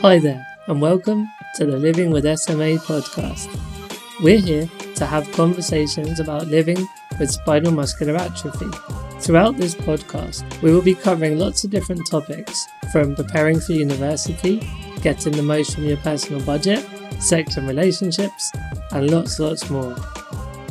Hi there, and welcome to the Living with SMA podcast. We're here to have conversations about living with spinal muscular atrophy. Throughout this podcast, we will be covering lots of different topics, from preparing for university, getting the most from your personal budget, sex and relationships, and lots more.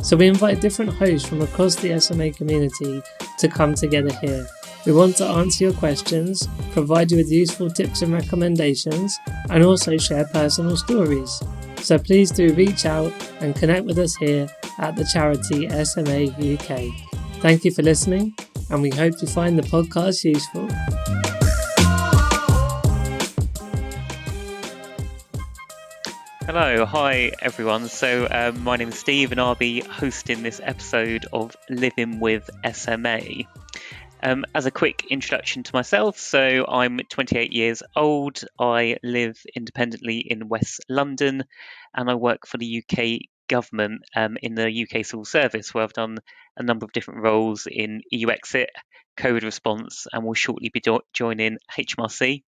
So we invite different hosts from across the SMA community to come together here. We want to answer your questions, provide you with useful tips and recommendations, and also share personal stories. So please do reach out and connect with us here at the charity SMA UK. Thank you for listening, and we hope you find the podcast useful. Hello, hi everyone. So my name is Steve and I'll be hosting this episode of Living with SMA. As a quick introduction to myself, so I'm 28 years old, I live independently in West London and I work for the UK government in the UK Civil Service, where I've done a number of different roles in EU exit, COVID response, and will shortly be joining HMRC.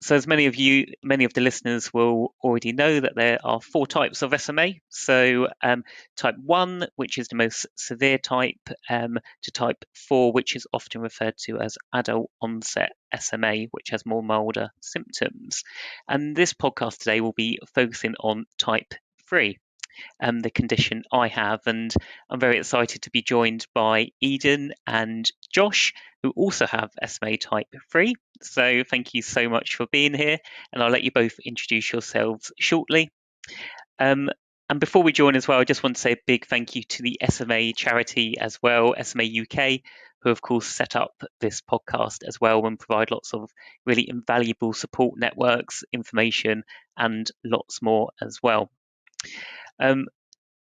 So as many of the listeners will already know, that there are 4 types of SMA. So type 1, which is the most severe type, to type 4, which is often referred to as adult onset SMA, which has more milder symptoms. And this podcast today will be focusing on type 3. The condition I have, and I'm very excited to be joined by Eden and Josh, who also have SMA Type 3. So thank you so much for being here, and I'll let you both introduce yourselves shortly. And before we join as well, I just want to say a big thank you to the SMA charity as well, SMA UK, who of course set up this podcast as well and provide lots of really invaluable support networks, information, and lots more as well.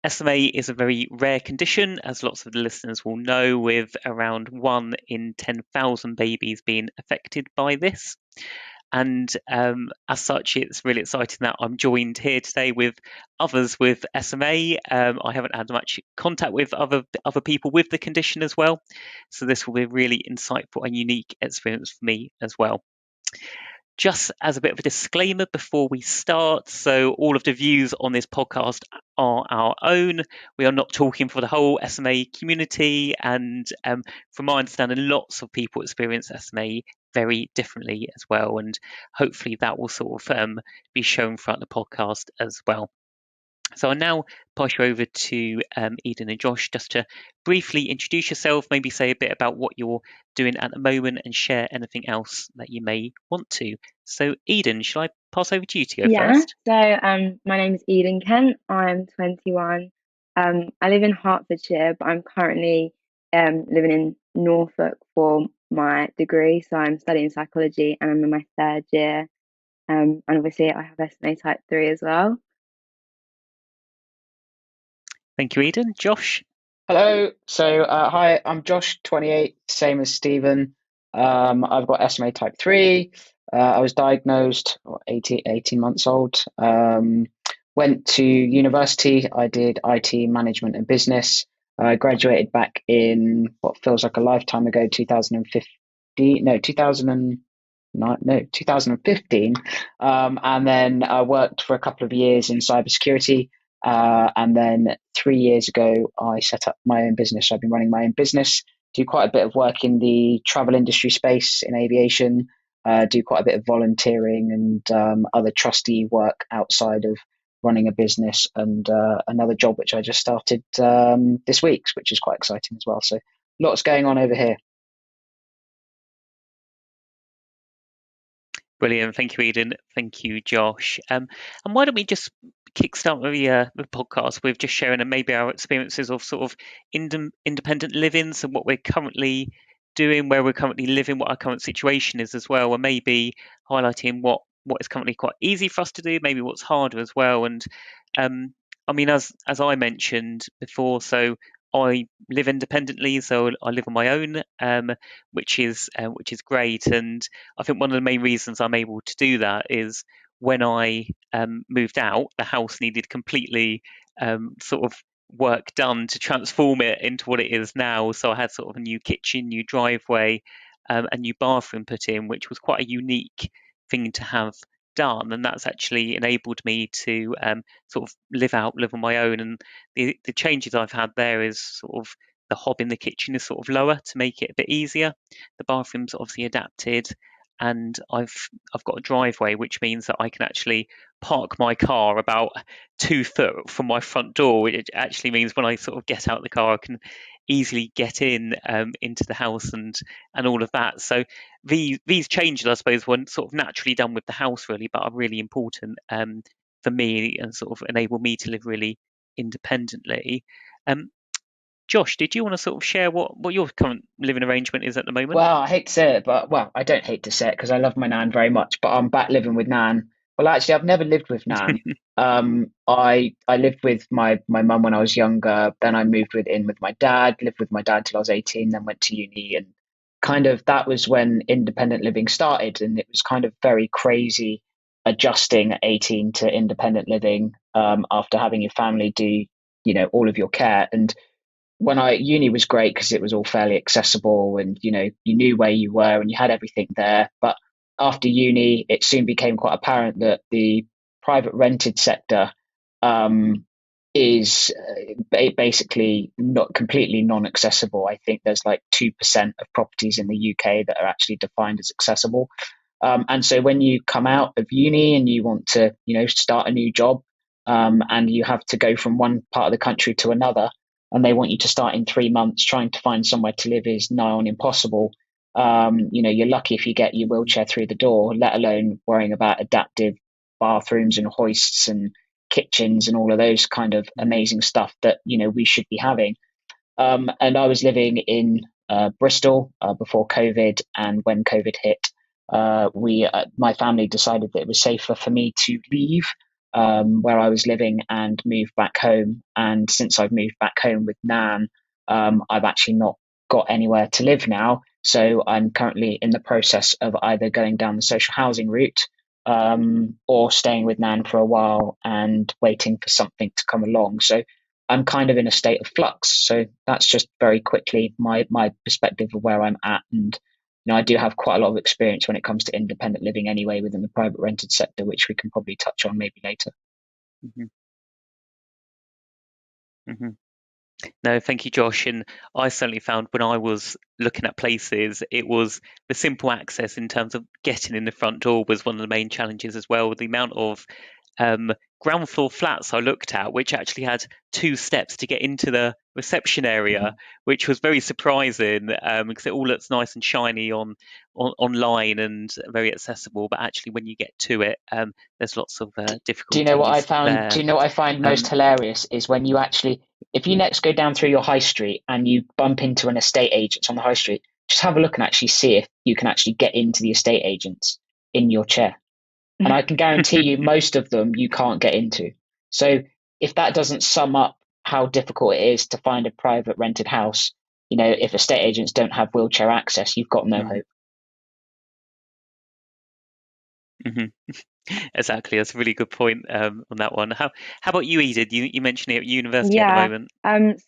SMA is a very rare condition, as lots of the listeners will know, with around 1 in 10,000 babies being affected by this. And as such, it's really exciting that I'm joined here today with others with SMA. I haven't had much contact with other people with the condition as well, so this will be a really insightful and unique experience for me as well. Just as a bit of a disclaimer before we start, so all of the views on this podcast are our own. We are not talking for the whole SMA community, and from my understanding, lots of people experience SMA very differently as well, and hopefully that will sort of be shown throughout the podcast as well. So I'll now pass you over to Eden and Josh just to briefly introduce yourself, maybe say a bit about what you're doing at the moment, and share anything else that you may want to. So Eden, shall I pass over to you to go first? So my name is Eden Kent. I'm 21. I live in Hertfordshire, but I'm currently living in Norfolk for my degree. So I'm studying psychology and I'm in my 3rd year. And obviously I have SMA Type 3 as well. Thank you, Eden. Josh? Hello. So hi, I'm Josh, 28, same as Stephen. I've got SMA Type 3. I was diagnosed 18 months old. Went to university. I did IT management and business. I graduated back in what feels like a lifetime ago, 2015. And then I worked for a couple of years in cybersecurity. And then 3 years ago, I set up my own business. I've been running my own business, do quite a bit of work in the travel industry space, in aviation, do quite a bit of volunteering and other trustee work outside of running a business, and another job which I just started this week, which is quite exciting as well. So lots going on over here. Brilliant. Thank you, Eden. Thank you, Josh. And why don't we just kickstart the podcast with just sharing maybe our experiences of sort of independent living, so what we're currently doing, where we're currently living, what our current situation is as well, and maybe highlighting what is currently quite easy for us to do, maybe what's harder as well. And I mean, as I mentioned before, so I live independently, so I live on my own, which is great. And I think one of the main reasons I'm able to do that is when I moved out, the house needed completely sort of work done to transform it into what it is now. So I had sort of a new kitchen, new driveway, a new bathroom put in, which was quite a unique thing to have done, and that's actually enabled me to sort of live on my own. And the changes I've had there is sort of the hob in the kitchen is sort of lower to make it a bit easier. The bathroom's obviously adapted, and I've got a driveway, which means that I can actually park my car about 2 foot from my front door, which actually means when I sort of get out the car, I can easily get in into the house and all of that. So these changes, I suppose, weren't sort of naturally done with the house really, but are really important for me and sort of enable me to live really independently. Um, Josh, did you want to sort of share what your current living arrangement is at the moment? Well, I hate to say it, but well, I don't hate to say it because I love my nan very much, but I'm back living with nan. Well, actually, I've never lived with nan. I lived with my mum when I was younger. Then I moved in with my dad. Lived with my dad till I was 18. Then went to uni, and kind of that was when independent living started, and it was kind of very crazy adjusting at 18 to independent living after having your family do all of your care. And when I uni was great because it was all fairly accessible, and you knew where you were and you had everything there. But after uni, it soon became quite apparent that the private rented sector is basically not completely non-accessible. I think there's like 2% of properties in the UK that are actually defined as accessible. And so when you come out of uni and you want to start a new job, and you have to go from one part of the country to another, and they want you to start in 3 months, trying to find somewhere to live is nigh on impossible. You're lucky if you get your wheelchair through the door, let alone worrying about adaptive bathrooms and hoists and kitchens and all of those kind of amazing stuff that we should be having. And I was living in Bristol before COVID, and when COVID hit, my family decided that it was safer for me to leave where I was living and move back home. And since I've moved back home with nan, I've actually not got anywhere to live now. So I'm currently in the process of either going down the social housing route or staying with nan for a while and waiting for something to come along. So I'm kind of in a state of flux. So that's just very quickly my perspective of where I'm at. And I do have quite a lot of experience when it comes to independent living anyway within the private rented sector, which we can probably touch on maybe later. Mm-hmm. Mm-hmm. No, thank you, Josh. And I certainly found when I was looking at places, it was the simple access in terms of getting in the front door was one of the main challenges as well. The amount of ground floor flats I looked at, which actually had 2 steps to get into the reception area, which was very surprising because it all looks nice and shiny online and very accessible. But actually, when you get to it, there's lots of difficulties. Do you know what I found? There. Do you know what I find most hilarious is when you actually, if you next go down through your high street and you bump into an estate agent on the high street, just have a look and actually see if you can actually get into the estate agents in your chair. And I can guarantee you most of them you can't get into. So if that doesn't sum up how difficult it is to find a private rented house, if estate agents don't have wheelchair access, you've got no hope. Mm-hmm. Exactly, that's a really good point on that one. How about you, Edith? You mentioned it at university at the moment.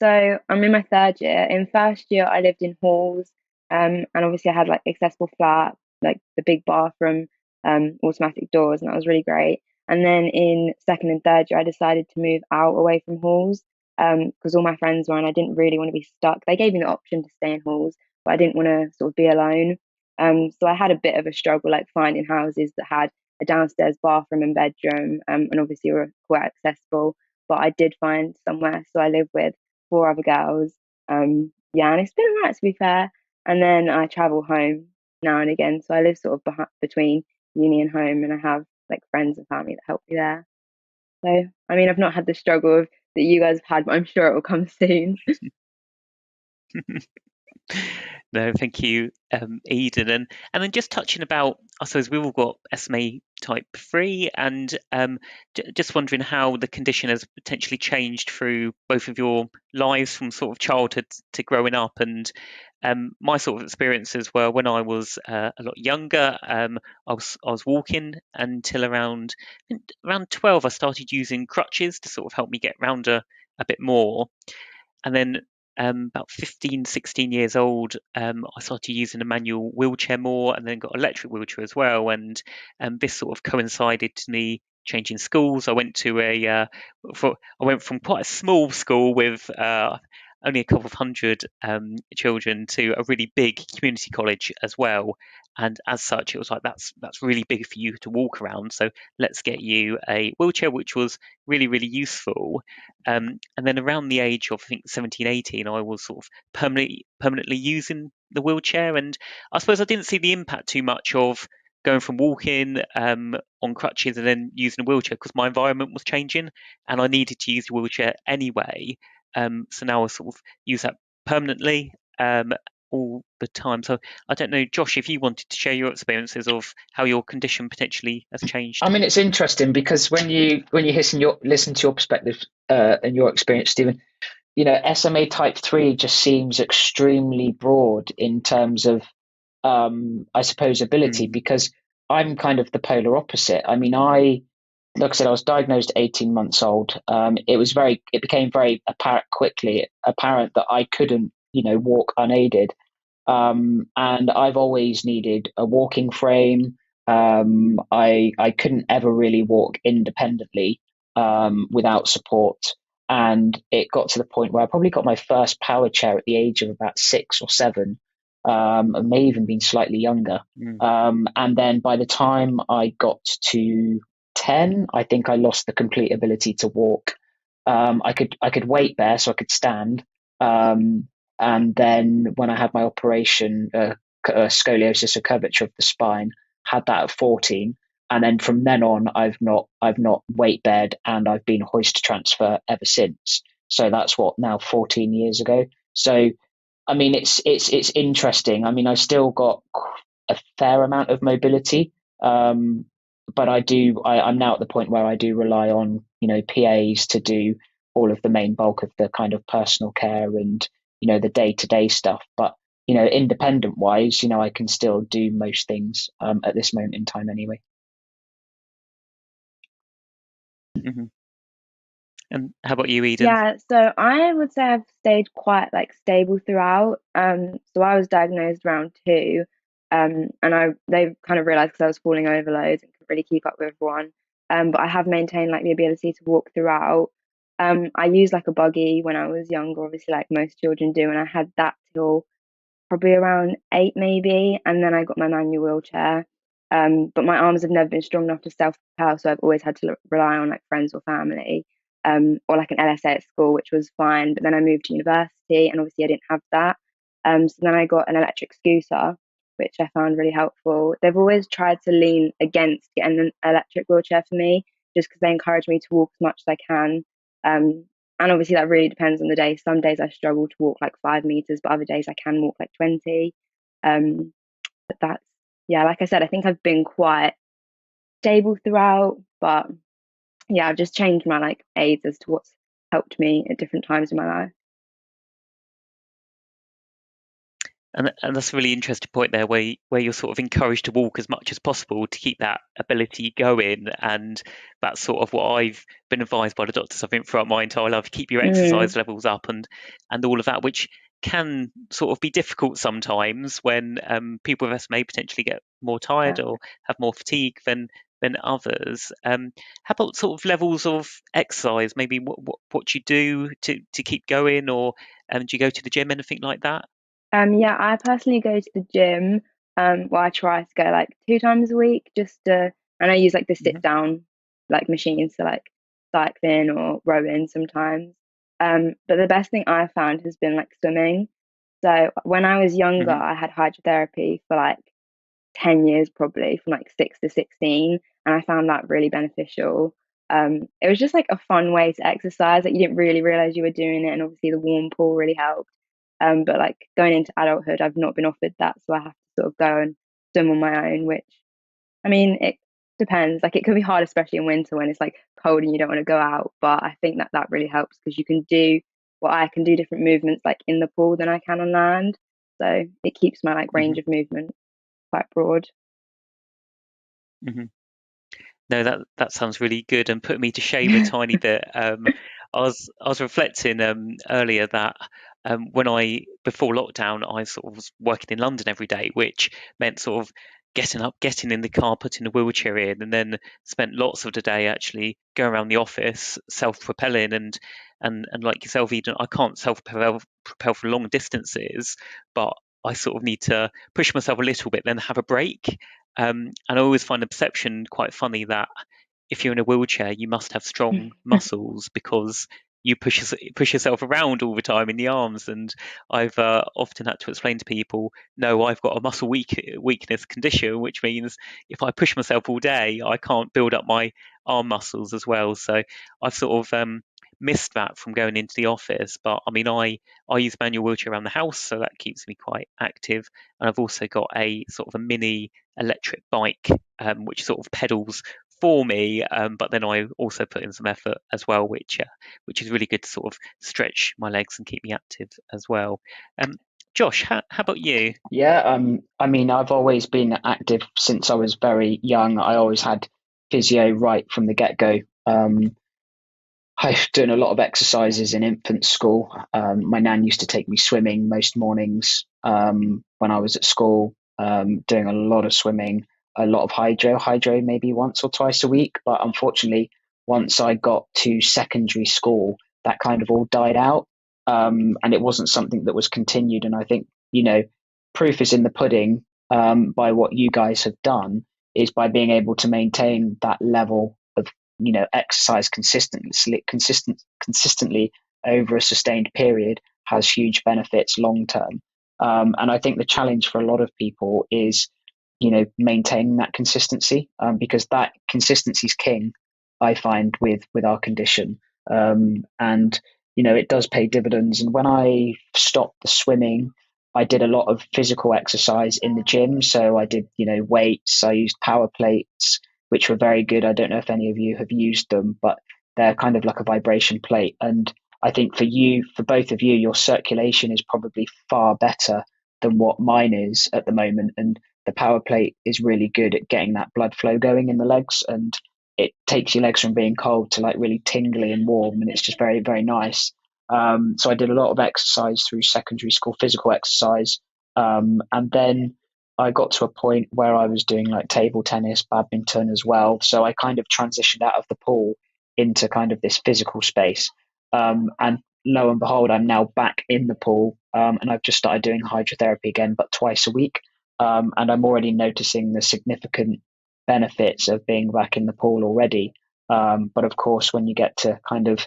So I'm in my 3rd year. In 1st year, I lived in halls, and obviously I had like accessible flat, like the big bathroom, automatic doors, and that was really great. And then in 2nd and 3rd year, I decided to move out away from halls because all my friends were, and I didn't really want to be stuck. They gave me the option to stay in halls, but I didn't want to sort of be alone. So I had a bit of a struggle, like finding houses that had a downstairs bathroom and bedroom, and obviously were quite accessible. But I did find somewhere, so I live with 4 other girls. And it's been alright, to be fair. And then I travel home now and again, so I live sort of between uni and home, and I have like friends and family that help me there. So I mean, I've not had the struggle that you guys have had, but I'm sure it will come soon. No, thank you, Eden. And then just touching about, I suppose we've all got SMA Type 3, and just wondering how the condition has potentially changed through both of your lives from sort of childhood to growing up. And my sort of experiences were when I was a lot younger, I was walking until around 12. I started using crutches to sort of help me get around a bit more. And then about 15, 16 years old, I started using a manual wheelchair more, and then got an electric wheelchair as well. And this sort of coincided to me changing schools. I went from quite a small school with only a couple of hundred children to a really big community college as well. And as such, it was like that's really big for you to walk around. So let's get you a wheelchair, which was really, really useful. And then around the age of, I think, 17, 18, I was sort of permanently using the wheelchair. And I suppose I didn't see the impact too much of going from walking on crutches and then using a wheelchair, because my environment was changing and I needed to use the wheelchair anyway. So now I sort of use that permanently all the time. So I don't know, Josh, if you wanted to share your experiences of how your condition potentially has changed. I mean, it's interesting because when you listen to your perspective and your experience, Stephen, SMA Type 3 just seems extremely broad in terms of, I suppose, ability, because I'm kind of the polar opposite. I mean, like I said, I was diagnosed at 18 months old. It became very quickly apparent that I couldn't, walk unaided. And I've always needed a walking frame. I couldn't ever really walk independently without support. And it got to the point where I probably got my first power chair at the age of about 6 or 7. It may even been slightly younger. And then by the time I got to 10, I think I lost the complete ability to walk. I could weight bear, so I could stand. And then when I had my operation, scoliosis, or curvature of the spine, had that at 14. And then from then on, I've not weight bared, and I've been hoist transfer ever since. So that's what, now 14 years ago. So I mean, it's interesting. I mean, I still got a fair amount of mobility, but I'm now at the point where I do rely on, PAs to do all of the main bulk of the kind of personal care and, the day-to-day stuff. But, independent wise, I can still do most things at this moment in time anyway. Mm-hmm. And how about you, Eden? Yeah, so I would say I've stayed quite stable throughout. So I was diagnosed round 2, and they kind of realised because I was falling over loads and couldn't really keep up with everyone. But I have maintained the ability to walk throughout. I used a buggy when I was younger, obviously like most children do, and I had that till probably around 8 maybe, and then I got my manual wheelchair. But my arms have never been strong enough to self-propel, so I've always had to rely on friends or family, or an LSA at school, which was fine. But then I moved to university, and obviously I didn't have that. So then I got an electric scooter, which I found really helpful. They've always tried to lean against getting an electric wheelchair for me, just because they encourage me to walk as much as I can. And obviously that really depends on the day. Some days I struggle to walk 5 meters, but other days I can walk 20. But that's, yeah, like I said, I think I've been quite stable throughout, but yeah, I've just changed my aids as to what's helped me at different times in my life. And that's a really interesting point there, where you're sort of encouraged to walk as much as possible to keep that ability going. And that's sort of what I've been advised by the doctors, I think, throughout my entire life: keep your exercise levels up and all of that, which can sort of be difficult sometimes when people with SMA potentially get more tired or have more fatigue than others. How about sort of levels of exercise? Maybe what you do to keep going, or do you go to the gym, anything like that? Yeah, I personally go to the gym. Well, I try to go 2 times a week, and I use the sit down machines, so cycling or rowing sometimes. But the best thing I found has been swimming. So when I was younger, I had hydrotherapy for 10 years, probably from 6 to 16, and I found that really beneficial. It was just a fun way to exercise. You didn't really realize you were doing it, and obviously the warm pool really helped. But going into adulthood, I've not been offered that, so I have to sort of go and swim on my own, which, I mean, it depends. It can be hard, especially in winter when it's cold and you don't want to go out. But I think that really helps, because I can do different movements in the pool than I can on land. So it keeps my range of movement quite broad. No, that sounds really good, and put me to shame a tiny bit. I was reflecting earlier that before lockdown, I sort of was working in London every day, which meant sort of getting up, getting in the car, putting the wheelchair in, and then spent lots of the day actually going around the office self-propelling. And like yourself, Eden, I can't self-propel for long distances, but I sort of need to push myself a little bit, then have a break. And I always find the perception quite funny that if you're in a wheelchair, you must have strong muscles because you push yourself around all the time in the arms. And I've often had to explain to people, no, I've got a weakness condition, which means if I push myself all day, I can't build up my arm muscles as well. So I've sort of missed that from going into the office. But I mean, I use manual wheelchair around the house, so that keeps me quite active. And I've also got a sort of a mini electric bike, which sort of pedals for me, but then I also put in some effort as well, which is really good to sort of stretch my legs and keep me active as well. Josh, how about you? Yeah, I mean, I've always been active since I was very young. I always had physio right from the get-go. I've done a lot of exercises in infant school. My nan used to take me swimming most mornings when I was at school, doing a lot of swimming, a lot of hydro maybe once or twice a week. But unfortunately, once I got to secondary school, that kind of all died out. And it wasn't something that was continued. And I think, proof is in the pudding by what you guys have done is by being able to maintain that level of exercise consistently over a sustained period has huge benefits long term. And I think the challenge for a lot of people is maintaining that consistency, because that consistency is king, I find, with our condition. And it does pay dividends. And when I stopped the swimming, I did a lot of physical exercise in the gym. So I did weights, I used power plates, which were very good. I don't know if any of you have used them, but they're kind of like a vibration plate. And I think for both of you, your circulation is probably far better than what mine is at the moment. And the power plate is really good at getting that blood flow going in the legs, and it takes your legs from being cold to like really tingly and warm. And it's just very, very nice. So I did a lot of exercise through secondary school, physical exercise. And then I got to a point where I was doing like table tennis, badminton as well. So I kind of transitioned out of the pool into kind of this physical space. And lo and behold, I'm now back in the pool, and I've just started doing hydrotherapy again, but twice a week. And I'm already noticing the significant benefits of being back in the pool already. But of course, when you get to kind of,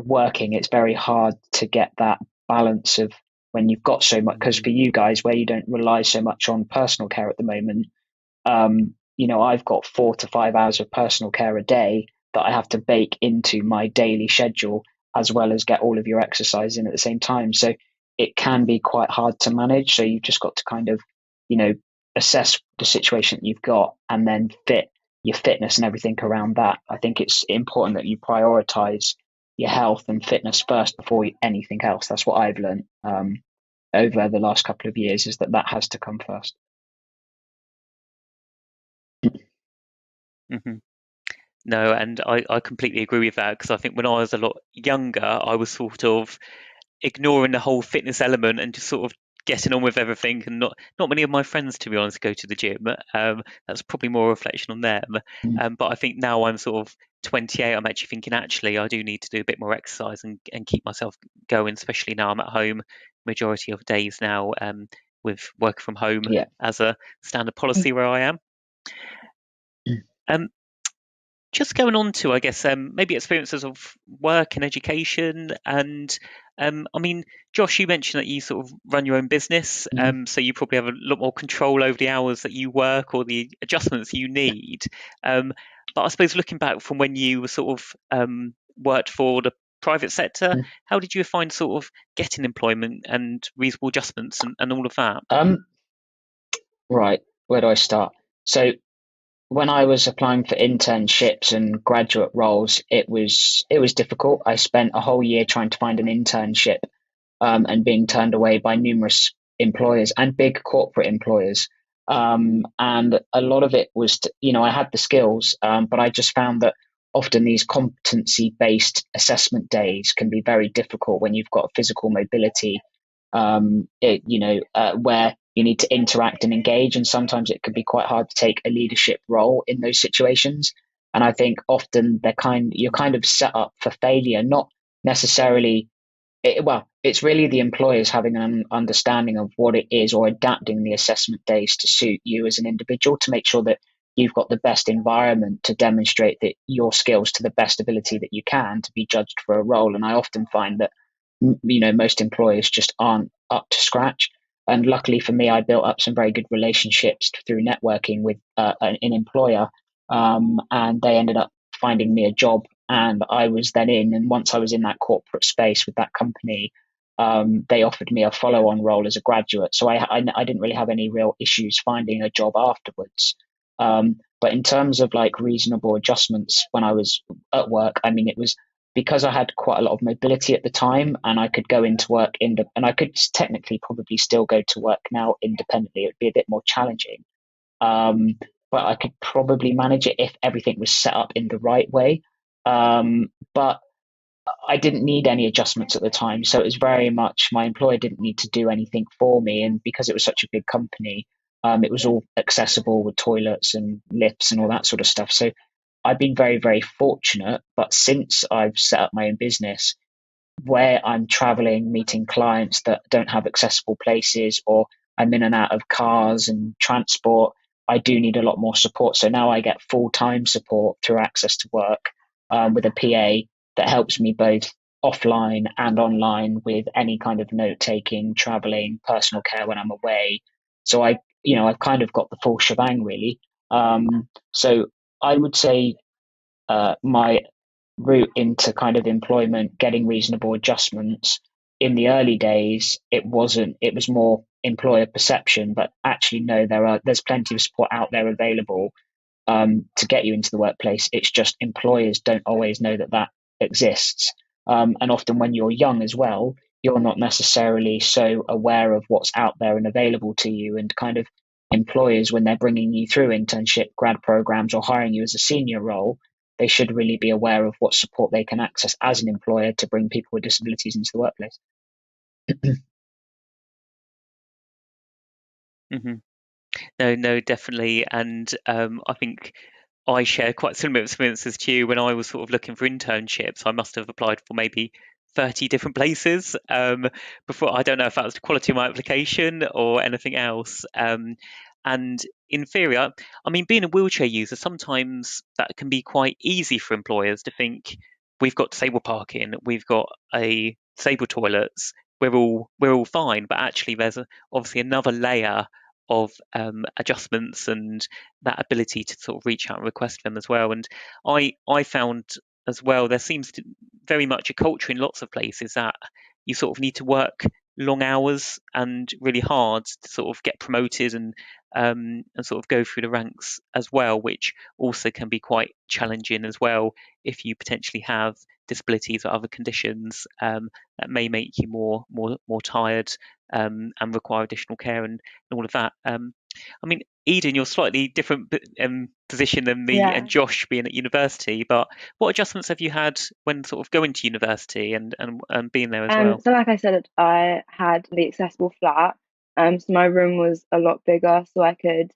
working, it's very hard to get that balance of when you've got so much, because for you guys, where you don't rely so much on personal care at the moment, I've got 4 to 5 hours of personal care a day that I have to bake into my daily schedule, as well as get all of your exercise in at the same time. So it can be quite hard to manage. So you've just got to kind of, assess the situation that you've got and then fit your fitness and everything around that. I think it's important that you prioritize your health and fitness first before anything else. That's what I've learned over the last couple of years, is that has to come first. Mm-hmm. No, and I completely agree with that, because I think when I was a lot younger, I was sort of ignoring the whole fitness element and just sort of getting on with everything, and not many of my friends, to be honest, go to the gym. That's probably more a reflection on them. But I think now I'm sort of 28, I'm actually thinking, actually, I do need to do a bit more exercise and keep myself going, especially now I'm at home majority of days now, with work from home as a standard policy where I am. Just going on to, I guess, maybe experiences of work and education. And I mean, Josh, you mentioned that you sort of run your own business, so you probably have a lot more control over the hours that you work or the adjustments you need. But I suppose looking back from when you were sort of worked for the private sector, how did you find sort of getting employment and reasonable adjustments and all of that? Right, where do I start? So when I was applying for internships and graduate roles, it was difficult. I spent a whole year trying to find an internship, and being turned away by numerous employers and big corporate employers. And a lot of it was, I had the skills, but I just found that often these competency-based assessment days can be very difficult when you've got physical mobility, where you need to interact and engage, and sometimes it can be quite hard to take a leadership role in those situations. And I think often you're kind of set up for failure, not necessarily. It's really the employers having an understanding of what it is, or adapting the assessment days to suit you as an individual, to make sure that you've got the best environment to demonstrate that your skills to the best ability that you can to be judged for a role. And I often find that most employers just aren't up to scratch. And luckily for me, I built up some very good relationships through networking with an employer, and they ended up finding me a job, and I was then in. And once I was in that corporate space with that company, they offered me a follow-on role as a graduate. So I didn't really have any real issues finding a job afterwards. But in terms of like reasonable adjustments when I was at work, I mean, it was because I had quite a lot of mobility at the time, and I could go into work and I could technically probably still go to work now independently. It would be a bit more challenging. But I could probably manage it if everything was set up in the right way. But I didn't need any adjustments at the time. So it was very much my employer didn't need to do anything for me. And because it was such a big company, it was all accessible with toilets and lifts and all that sort of stuff. So I've been very, very fortunate. But since I've set up my own business, where I'm traveling, meeting clients that don't have accessible places, or I'm in and out of cars and transport, I do need a lot more support. So now I get full-time support through Access to Work, with a PA that helps me both offline and online with any kind of note taking, traveling, personal care when I'm away. So I've kind of got the full shebang really. So I would say my route into kind of employment, getting reasonable adjustments in the early days, it was more employer perception, but actually no, there's plenty of support out there available to get you into the workplace. It's just employers don't always know that exists. And often when you're young as well, you're not necessarily so aware of what's out there and available to you. And kind of employers, when they're bringing you through internship, grad programs, or hiring you as a senior role, they should really be aware of what support they can access as an employer to bring people with disabilities into the workplace. Mm-hmm. No, definitely. And I think I share quite similar experiences to you. When I was sort of looking for internships, I must have applied for maybe 30 different places before. I don't know if that was the quality of my application or anything else. And in theory, I mean, being a wheelchair user, sometimes that can be quite easy for employers to think we've got disabled parking, we've got a disabled toilets, we're all fine. But actually, there's obviously another layer of adjustments and that ability to sort of reach out and request them as well. And I found as well, there seems to very much a culture in lots of places that you sort of need to work long hours and really hard to sort of get promoted and sort of go through the ranks as well, which also can be quite challenging as well if you potentially have disabilities or other conditions that may make you more tired and require additional care and all of that. I mean, Eden, you're slightly different position than me Yeah. and Josh being at university, but what adjustments have you had when sort of going to university and being there as well? So like I said, I had the accessible flat. So my room was a lot bigger, so I could,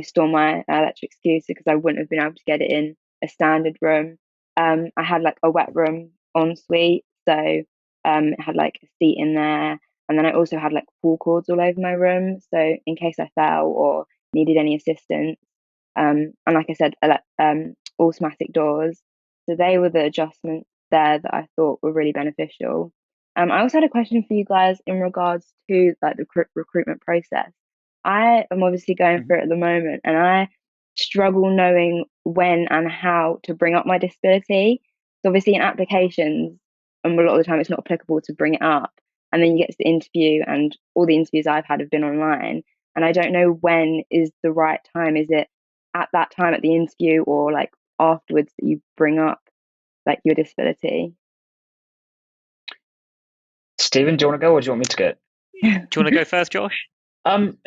store my electric scooter because I wouldn't have been able to get it in a standard room. I had like a wet room en suite, so it had like a seat in there, and then I also had like pull cords all over my room, so in case I fell or needed any assistance. And like I said, automatic doors. So they were the adjustments there that I thought were really beneficial. I also had a question for you guys in regards to like the recruitment process. I am obviously going Mhm. through it at the moment, and I struggle knowing when and how to bring up my disability. So obviously in applications, and a lot of the time it's not applicable to bring it up. And then you get to the interview, and all the interviews I've had have been online, and I don't know when is the right time. Is it at that time at the interview or like afterwards that you bring up like your disability? Stephen, do you want to go or do you want me to go? Do you want to go first, Josh? Um,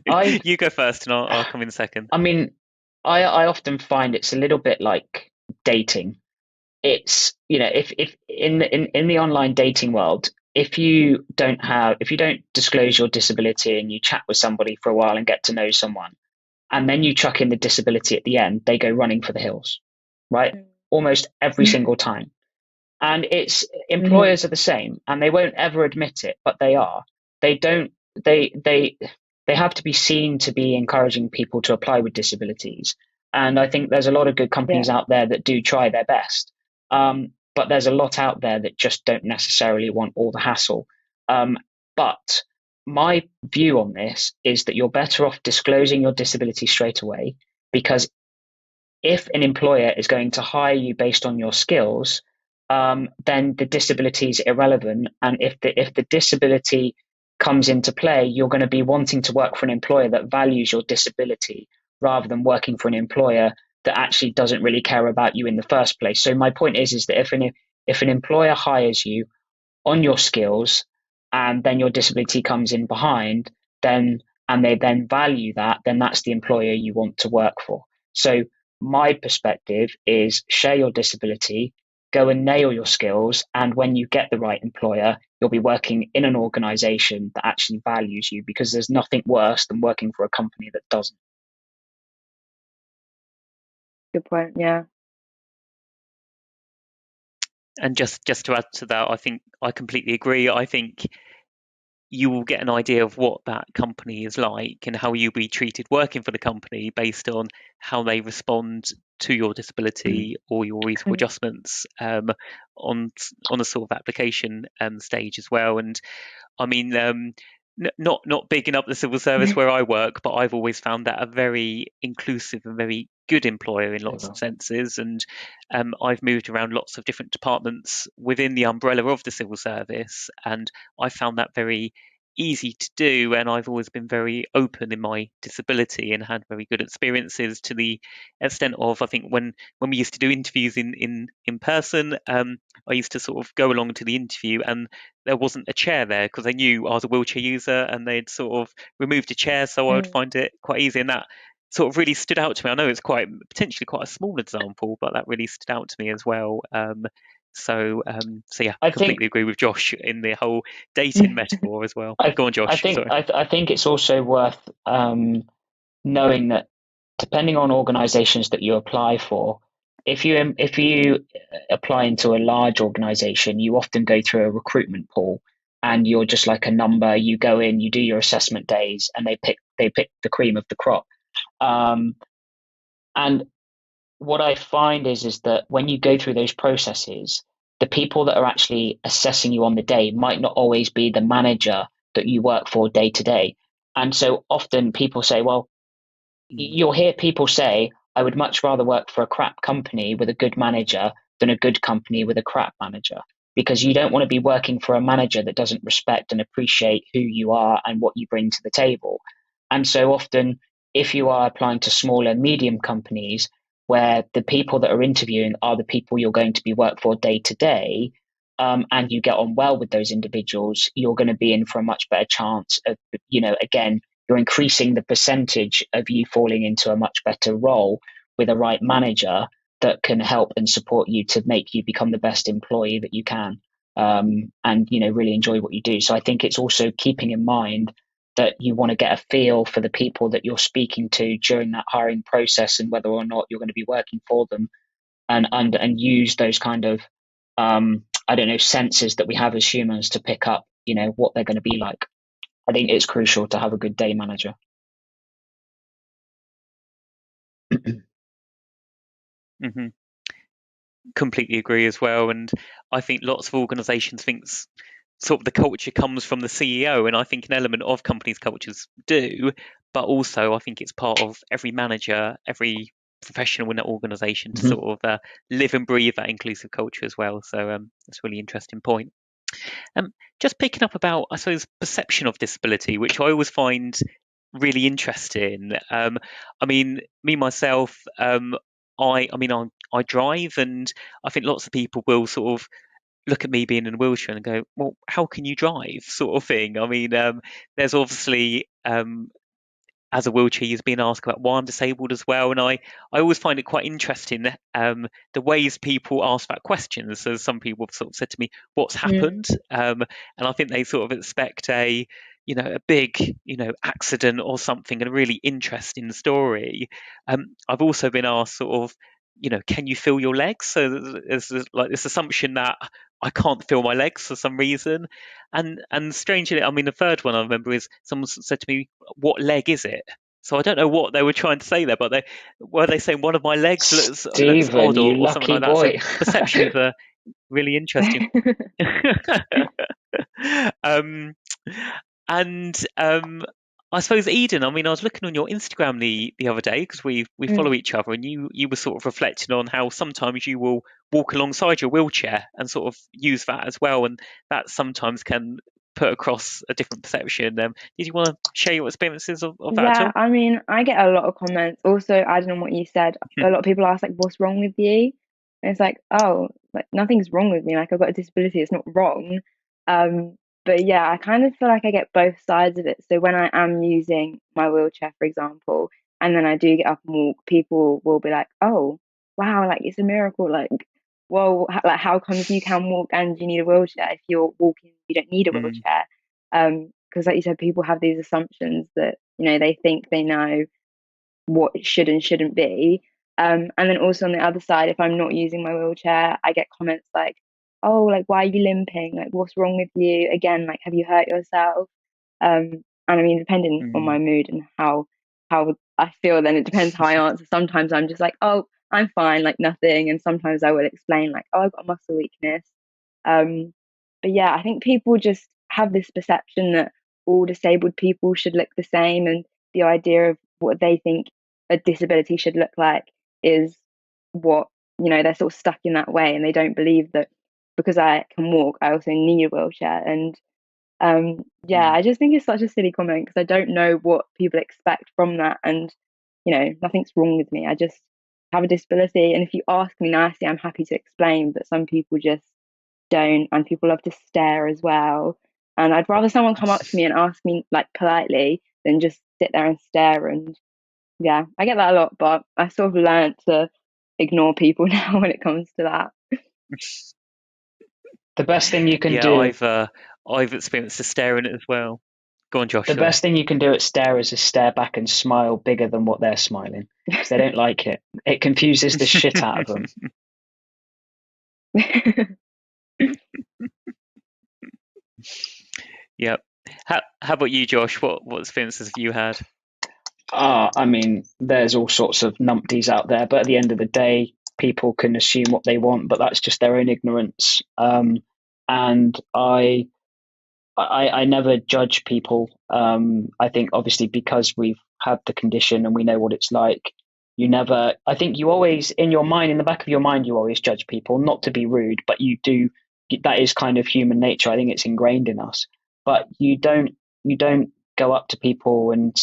I, You go first, and I'll come in second. I mean, I often find it's a little bit like dating. it's, if in the online dating world, if you don't disclose your disability and you chat with somebody for a while and get to know someone, and then you chuck in the disability at the end, they go running for the hills, right? Almost every single time. And it's employers are the same, and they won't ever admit it, but they are. They don't. They have to be seen to be encouraging people to apply with disabilities. And I think there's a lot of good companies out there that do try their best. But there's a lot out there that just don't necessarily want all the hassle. But my view on this is that you're better off disclosing your disability straight away, because if an employer is going to hire you based on your skills, then the disability is irrelevant. And if the disability comes into play, you're going to be wanting to work for an employer that values your disability rather than working for an employer that actually doesn't really care about you in the first place. So my point is that if an employer hires you on your skills and then your disability comes in behind, then and they then value that, then that's the employer you want to work for. So my perspective is share your disability, go and nail your skills, and when you get the right employer, you'll be working in an organization that actually values you, because there's nothing worse than working for a company that doesn't. Good point. Yeah. And just to add to that, I think I completely agree. I think you will get an idea of what that company is like and how you'll be treated working for the company based on how they respond to your disability or your reasonable adjustments on a sort of application stage as well. And I mean, not bigging up the civil service where I work, but I've always found that a very inclusive and very good employer in lots of senses. And I've moved around lots of different departments within the umbrella of the civil service, and I found that very easy to do. And I've always been very open in my disability and had very good experiences, to the extent of, I think when we used to do interviews in person, I used to sort of go along to the interview and there wasn't a chair there because they knew I was a wheelchair user, and they'd sort of removed a chair, so I would find it quite easy. And that sort of really stood out to me. I know it's potentially quite a small example, but that really stood out to me as well. So yeah, I completely agree with Josh in the whole dating metaphor as well. Go on, Josh. I think it's also worth knowing that depending on organizations that you apply for, if you apply into a large organization, you often go through a recruitment pool, and you're just like a number. You go in, you do your assessment days, and they pick the cream of the crop. And what I find is that when you go through those processes, the people that are actually assessing you on the day might not always be the manager that you work for day to day. And so often people say, well, you'll hear people say, I would much rather work for a crap company with a good manager than a good company with a crap manager, because you don't want to be working for a manager that doesn't respect and appreciate who you are and what you bring to the table. And so often, if you are applying to smaller, medium companies where the people that are interviewing are the people you're going to be work for day to day, and you get on well with those individuals, you're going to be in for a much better chance of, again, you're increasing the percentage of you falling into a much better role with a right manager that can help and support you to make you become the best employee that you can, and really enjoy what you do. So I think it's also keeping in mind that you want to get a feel for the people that you're speaking to during that hiring process and whether or not you're going to be working for them, and use those kind of senses that we have as humans to pick up what they're going to be like. I think it's crucial to have a good day manager. Mm-hmm. Completely agree as well. And I think lots of organizations think sort of the culture comes from the CEO, and I think an element of companies' cultures do, but also I think it's part of every manager, every professional in that organization to sort of live and breathe that inclusive culture as well. So that's a really interesting point. Just picking up about, I suppose, perception of disability, which I always find really interesting. I mean, me myself, I drive, and I think lots of people will sort of look at me being in a wheelchair and go, well, how can you drive, sort of thing. I mean, there's obviously as a wheelchair user being asked about why I'm disabled as well, and I always find it quite interesting the ways people ask that questions. So some people have sort of said to me, "What's happened?" And I think they sort of expect a big accident or something, and a really interesting story. I've also been asked sort of, can you feel your legs? So there's like this assumption that I can't feel my legs for some reason, and strangely, I mean, the third one I remember is someone said to me, "What leg is it?" So I don't know what they were trying to say there, but they saying one of my legs looks Stephen, odd, you or something lucky like that. So boy. perceptions are really interesting. um, and I suppose, Eden, I mean, I was looking on your Instagram the other day, because we follow each other, and you were sort of reflecting on how sometimes you will walk alongside your wheelchair and sort of use that as well, and that sometimes can put across a different perception. Did you want to share your experiences of that at Yeah, all? I mean, I get a lot of comments. Also, adding on what you said, a lot of people ask like, "What's wrong with you?" And it's like, "Oh, like nothing's wrong with me. Like I've got a disability. It's not wrong." Um, but yeah, I kind of feel like I get both sides of it. So when I am using my wheelchair, for example, and then I do get up and walk, people will be like, "Oh, wow, like it's a miracle. Like, well, like how comes you can walk and you need a wheelchair? If you're walking, you don't need a Mm, wheelchair." Because like you said, people have these assumptions that they think they know what it should and shouldn't be. And then also on the other side, if I'm not using my wheelchair, I get comments like, "Oh, like why are you limping? Like what's wrong with you? Again, like have you hurt yourself?" And I mean, depending on mm, my mood and how I feel, then it depends how I answer. Sometimes I'm just like, "Oh, I'm fine, like nothing," and sometimes I will explain like, "Oh, I've got a muscle weakness." Um, but yeah, I think people just have this perception that all disabled people should look the same, and the idea of what they think a disability should look like is what they're sort of stuck in that way, and they don't believe that because I can walk, I also need a wheelchair. And yeah, mm, I just think it's such a silly comment because I don't know what people expect from that, and nothing's wrong with me. I just have a disability, and if you ask me nicely, I'm happy to explain. But some people just don't, and people love to stare as well. And I'd rather someone come up to me and ask me like politely than just sit there and stare. And yeah, I get that a lot, but I sort of learned to ignore people now when it comes to that. The best thing you can yeah, do, I've experienced the staring as well. Go on, Josh. the Sorry. best thing you can do at starers is stare back and smile bigger than what they're smiling because they don't like it. It confuses the shit out of them. Yep. How about you, Josh? What experiences have you had? I mean, there's all sorts of numpties out there, but at the end of the day, people can assume what they want, but that's just their own ignorance. And I never judge people. I think obviously because we've had the condition and we know what it's like, you never, I think you always, in your mind, in the back of your mind, you always judge people, not to be rude, but you do, that is kind of human nature. I think it's ingrained in us, but you don't go up to people and,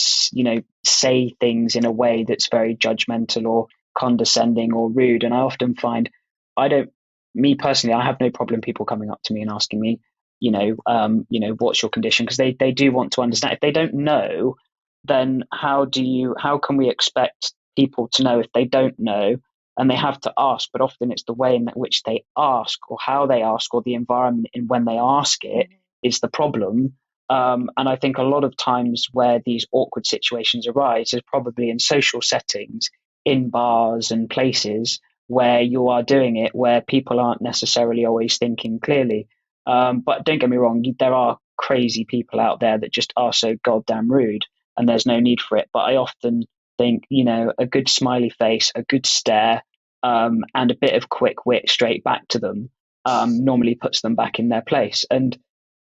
say things in a way that's very judgmental or condescending or rude. And I often find I don't, me personally, I have no problem people coming up to me and asking me, what's your condition? Because they do want to understand. If they don't know, then how can we expect people to know if they don't know? And they have to ask, but often it's the way in which they ask, or how they ask, or the environment in when they ask it is the problem. And I think a lot of times where these awkward situations arise is probably in social settings, in bars and places where you are doing it, where people aren't necessarily always thinking clearly. But don't get me wrong, there are crazy people out there that just are so goddamn rude, and there's no need for it. But I often think, a good smiley face, a good stare, and a bit of quick wit straight back to them normally puts them back in their place. And,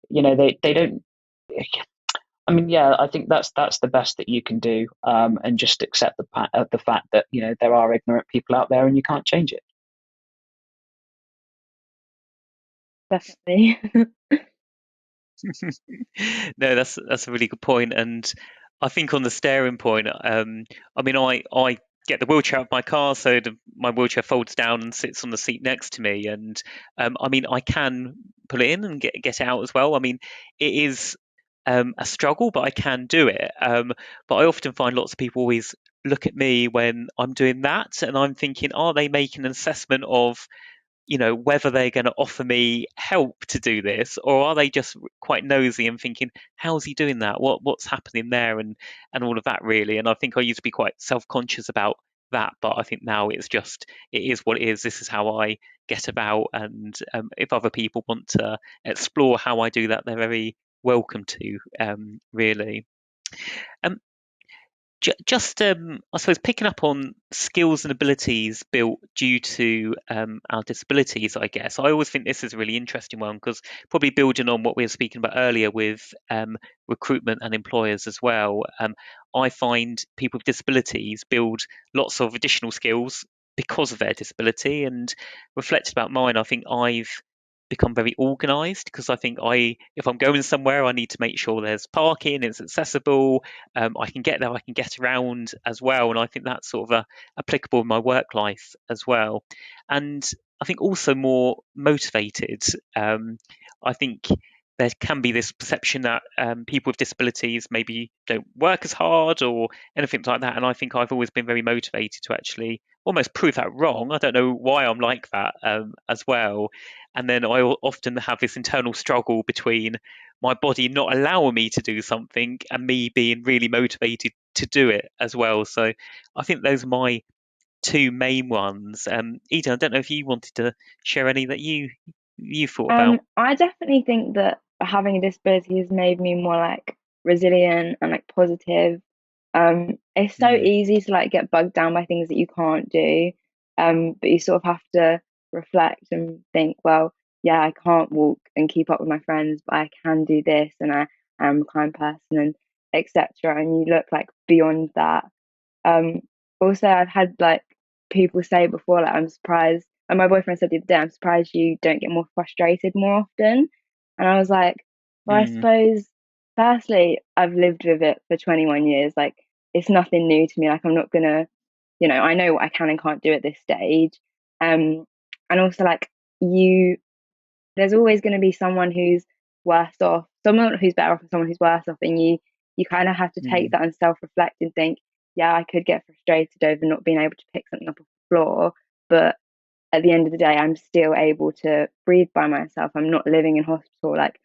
they don't. I mean, yeah, I think that's the best that you can do, and just accept the fact that there are ignorant people out there, and you can't change it. Definitely. No, that's a really good point, and I think on the staring point, I mean, I get the wheelchair out of my car, so my wheelchair folds down and sits on the seat next to me, and I mean, I can pull it in and get it out as well. I mean, it is. a struggle, but I can do it. But I often find lots of people always look at me when I'm doing that, and I'm thinking, are they making an assessment of, whether they're going to offer me help to do this, or are they just quite nosy and thinking, how's he doing that? What's happening there, and all of that really. And I think I used to be quite self-conscious about that, but I think now it is what it is. This is how I get about, and if other people want to explore how I do that, they're very welcome to, really. Um, just, I suppose, picking up on skills and abilities built due to our disabilities, I guess. I always think this is a really interesting one because probably building on what we were speaking about earlier with recruitment and employers as well. I find people with disabilities build lots of additional skills because of their disability. And reflected about mine, I think I've become very organized because I think if I'm going somewhere, I need to make sure there's parking, it's accessible, I can get there, I can get around as well, and I think that's sort of applicable in my work life as well. And I think also more motivated. I think there can be this perception that people with disabilities maybe don't work as hard or anything like that, and I think I've always been very motivated to actually almost prove that wrong. I don't know why I'm like that, as well. And then I often have this internal struggle between my body not allowing me to do something and me being really motivated to do it as well. So I think those are my two main ones. Eden, I don't know if you wanted to share any that you thought about. I definitely think that having a disability has made me more like resilient and like positive. It's so Mm, easy to like get bogged down by things that you can't do. But you sort of have to reflect and think, well, yeah, I can't walk and keep up with my friends, but I can do this, and I am a kind person, and etc. And you look like beyond that. Um, Also, I've had like people say before, like, I'm surprised. And my boyfriend said the other day, I'm surprised you don't get more frustrated more often. And I was like, well, I mm, suppose, firstly, I've lived with it for 21 years. Like, it's nothing new to me. Like, I'm not gonna, I know what I can and can't do at this stage. Um, and also, like, you, there's always going to be someone who's worse off, someone who's better off, and someone who's worse off, and you kind of have to take mm, that and self-reflect and think, yeah, I could get frustrated over not being able to pick something up off the floor, but at the end of the day, I'm still able to breathe by myself. I'm not living in hospital. Like,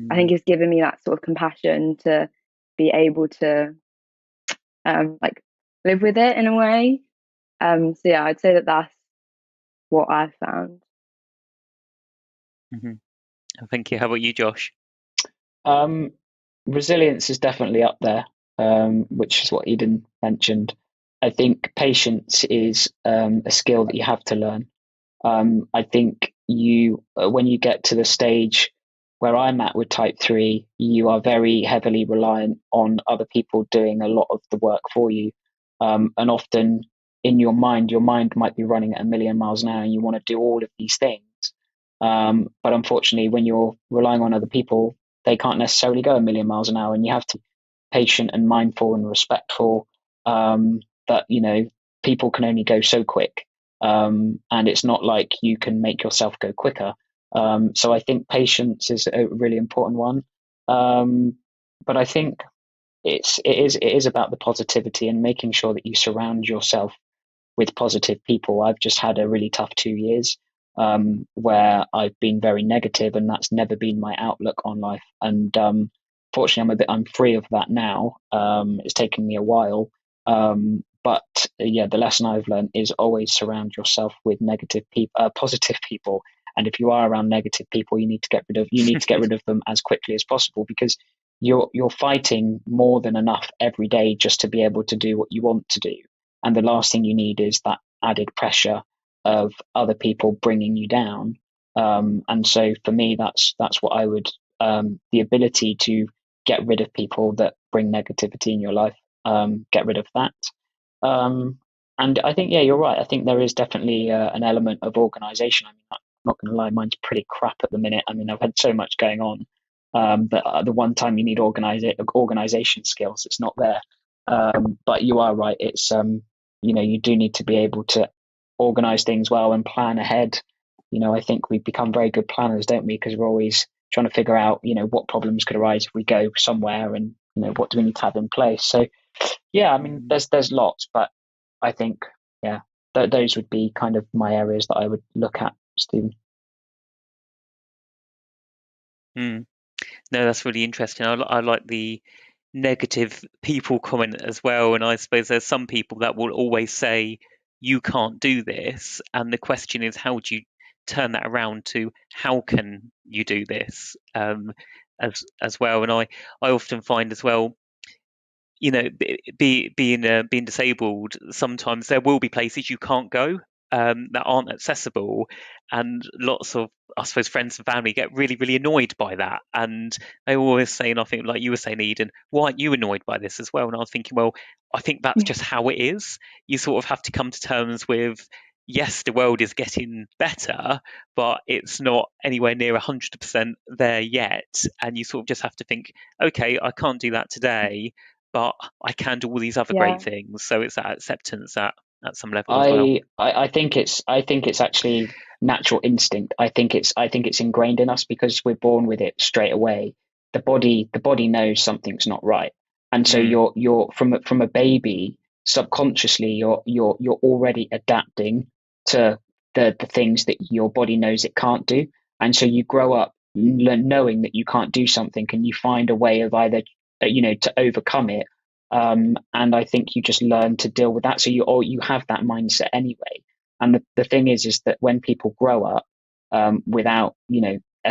I mm, think it's given me that sort of compassion to be able to like live with it in a way. So yeah, I'd say that that's what I've found. mhm. Thank you. How about you, Josh? Um, Resilience is definitely up there, which is what Eden mentioned. I think patience is a skill that you have to learn. I think when you get to the stage where I'm at with type 3, you are very heavily reliant on other people doing a lot of the work for you. And often in your mind might be running at a million miles an hour and you want to do all of these things. But unfortunately, when you're relying on other people, they can't necessarily go a million miles an hour, and you have to be patient and mindful and respectful. That people can only go so quick, and it's not like you can make yourself go quicker. So I think patience is a really important one. But I think it is about the positivity and making sure that you surround yourself with positive people. I've just had a really tough 2 years, where I've been very negative, and that's never been my outlook on life. And fortunately, I'm free of that now. It's taken me a while, but yeah, the lesson I've learned is always surround yourself with positive people. And if you are around negative people, you need to get rid of them as quickly as possible, because you're fighting more than enough every day just to be able to do what you want to do. And the last thing you need is that added pressure of other people bringing you down. And so for me, that's what I would, the ability to get rid of people that bring negativity in your life, get rid of that. Um, and I think, yeah, you're right. I think there is definitely an element of organization. I mean, I'm not going to lie, mine's pretty crap at the minute. I mean, I've had so much going on, that the one time you need organization skills, it's not there. But you are right. It's you do need to be able to organize things well and plan ahead. I think we become very good planners, don't we? Because we're always trying to figure out, what problems could arise if we go somewhere, and what do we need to have in place. So yeah, I mean, there's lots, but I think, yeah, those would be kind of my areas that I would look at, Stephen. No, that's really interesting. I like the negative people comment as well. And I suppose there's some people that will always say, you can't do this. And the question is, how do you turn that around to how can you do this, as well? And I often find as well, being disabled, sometimes there will be places you can't go, that aren't accessible, and lots of, I suppose, friends and family get really, really annoyed by that. And they always say, and I think, like you were saying, Eden, why aren't you annoyed by this as well? And I was thinking, well, I think that's Yeah. just how it is. You sort of have to come to terms with, yes, the world is getting better, but it's not anywhere near 100% there yet. And you sort of just have to think, okay, I can't do that today, but I can do all these other Yeah. great things. So it's that acceptance at some level as well. I think it's actually natural instinct. I think it's ingrained in us because we're born with it straight away. The body knows something's not right, and so Mm, you're from a baby, subconsciously you're already adapting to the things that your body knows it can't do, and so you grow up knowing that you can't do something, and you find a way of either to overcome it, and I think you just learn to deal with that. So you have that mindset anyway. And the thing is that when people grow up, without,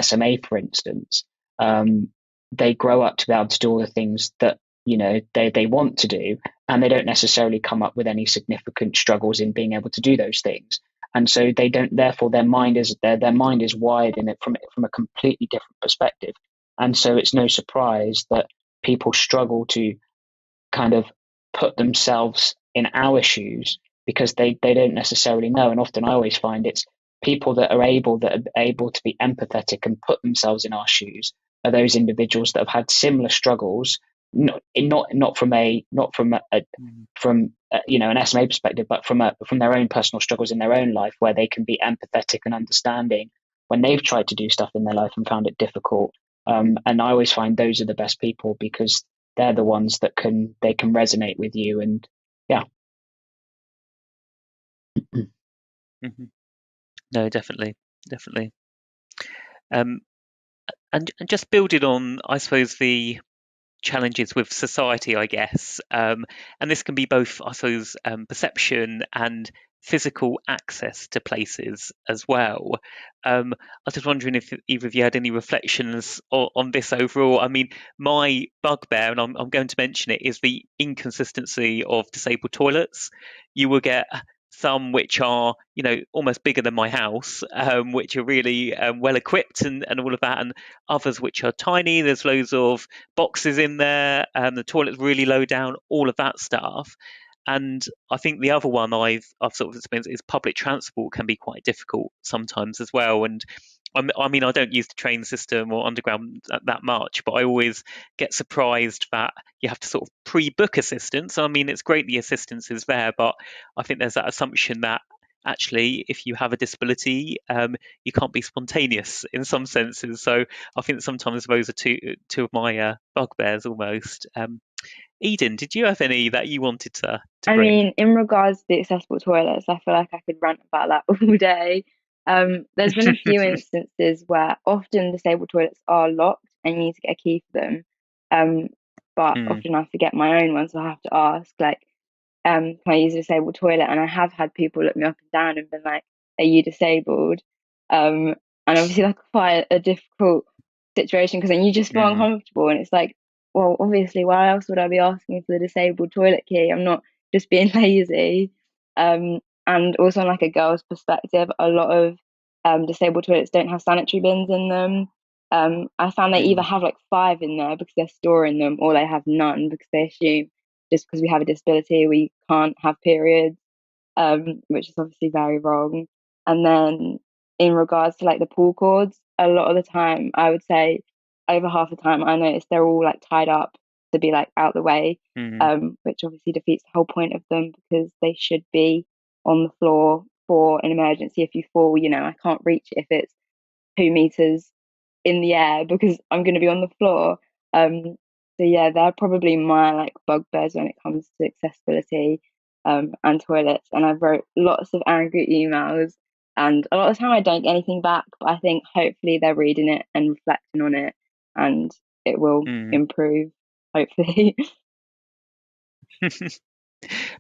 SMA, for instance, they grow up to be able to do all the things that, they want to do, and they don't necessarily come up with any significant struggles in being able to do those things. And so they don't, therefore their mind is wired in it from a completely different perspective. And so it's no surprise that people struggle to kind of put themselves in our shoes because they don't necessarily know. And often I always find it's people that are able to be empathetic and put themselves in our shoes are those individuals that have had similar struggles, not from mm, an SMA perspective, but from their own personal struggles in their own life, where they can be empathetic and understanding when they've tried to do stuff in their life and found it difficult. And I always find those are the best people because they're the ones that can resonate with you. And yeah. mhm. No, definitely. Um, and just building on, I suppose, the challenges with society, I guess. And this can be both, I suppose, perception and physical access to places as well. I was just wondering if either of you had any reflections on this overall. I mean, my bugbear, and I'm going to mention it, is the inconsistency of disabled toilets. You will get some which are, almost bigger than my house, which are really well equipped and all of that, and others which are tiny. There's loads of boxes in there, and the toilet's really low down, all of that stuff. And I think the other one I've sort of experienced is public transport can be quite difficult sometimes as well. And I mean, I don't use the train system or underground that much, but I always get surprised that you have to sort of pre-book assistance. I mean, it's great the assistance is there, but I think there's that assumption that actually, if you have a disability, you can't be spontaneous in some senses. So I think that sometimes those are two of my bugbears almost. Eden, did you have any that you wanted to I bring? mean, in regards to the accessible toilets, I feel like I could rant about that all day. There's been a few instances where often disabled toilets are locked and you need to get a key for them. But Mm, often I forget my own one, so I have to ask, like, can I use a disabled toilet? And I have had people look me up and down and been like, are you disabled? And obviously that's quite a difficult situation because then you just feel mm, uncomfortable and it's like, well, obviously, why else would I be asking for the disabled toilet key? I'm not just being lazy. And also, on like a girl's perspective, a lot of disabled toilets don't have sanitary bins in them. I found they either mm, have like 5 in there because they're storing them, or they have none because they assume just because we have a disability we can't have periods, which is obviously very wrong. And then in regards to like the pull cords, a lot of the time, I would say over half the time, I notice they're all like tied up to be like out the way, mm, which obviously defeats the whole point of them because they should be on the floor for an emergency. If you fall, I can't reach it if it's 2 meters in the air because I'm going to be on the floor. So yeah, they're probably my like bugbears when it comes to accessibility and toilets. And I've wrote lots of angry emails, and a lot of the time I don't get anything back, but I think hopefully they're reading it and reflecting on it, and it will improve, hopefully.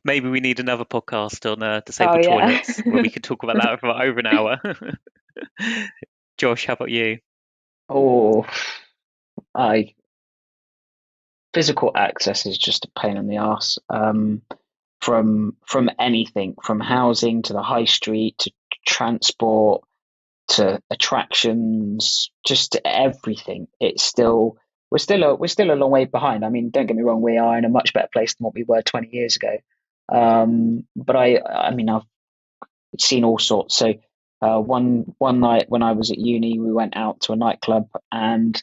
Maybe we need another podcast on Oh disabled yeah. toilets where we could talk about that for over an hour. Josh, how about you? Oh, I physical access is just a pain in the ass. From anything, from housing to the high street to transport to attractions, just everything. It's still we're still a long way behind. I mean, don't get me wrong, we are in a much better place than what we were 20 years ago. But I mean, I've seen all sorts. So one night when I was at uni, we went out to a nightclub, and